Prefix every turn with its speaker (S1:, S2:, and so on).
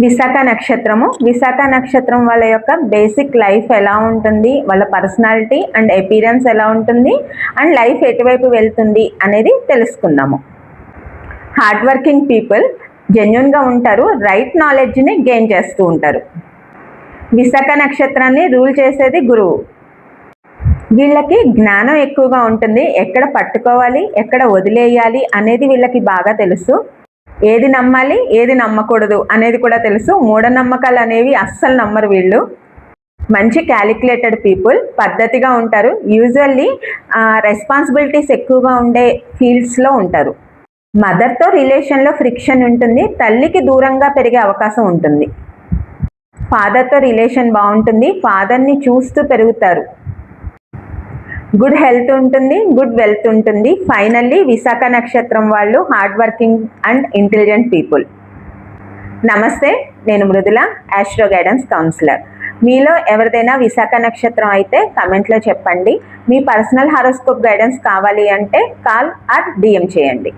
S1: విశాఖ నక్షత్రము. విశాఖ నక్షత్రం వాళ్ళ యొక్క బేసిక్ లైఫ్ ఎలా ఉంటుంది, వాళ్ళ పర్సనాలిటీ అండ్ అపీరెన్స్ ఎలా ఉంటుంది, అండ్ లైఫ్ ఎటువైపు వెళ్తుంది అనేది తెలుసుకుందాము. హార్డ్ వర్కింగ్ పీపుల్, జెన్యున్గా ఉంటారు, రైట్ నాలెడ్జ్ని గెయిన్ చేస్తూ ఉంటారు. విశాఖ నక్షత్రాన్ని రూల్ చేసేది గురువు. వీళ్ళకి జ్ఞానం ఎక్కువగా ఉంటుంది, ఎక్కడ పట్టుకోవాలి ఎక్కడ వదిలేయాలి అనేది వీళ్ళకి బాగా తెలుసు. ఏది నమ్మాలి ఏది నమ్మకూడదు అనేది కూడా తెలుసు. మూఢనమ్మకాలు అనేవి అస్సలు నమ్మరు వీళ్ళు. మంచి క్యాలిక్యులేటెడ్ పీపుల్, పద్ధతిగా ఉంటారు. యూజువల్లీ రెస్పాన్సిబిలిటీస్ ఎక్కువగా ఉండే ఫీల్డ్స్లో ఉంటారు. మదర్తో రిలేషన్లో ఫ్రిక్షన్ ఉంటుంది, తల్లికి దూరంగా పెరిగే అవకాశం ఉంటుంది. ఫాదర్తో రిలేషన్ బాగుంటుంది, ఫాదర్ని చూస్తూ పెరుగుతారు. గుడ్ హెల్త్ ఉంటుంది, గుడ్ వెల్త్ ఉంటుంది. ఫైనల్లీ విశాఖ నక్షత్రం వాళ్ళు hard working and intelligent people. నమస్తే, నేను మృదుల, ఆస్ట్రో గైడెన్స్ కౌన్సిలర్. మీలో ఎవరిదైనా విశాఖ నక్షత్రం అయితే కమెంట్లో చెప్పండి. మీ పర్సనల్ హారోస్కోప్ గైడెన్స్ కావాలి అంటే కాల్ ఆర్ DM చేయండి.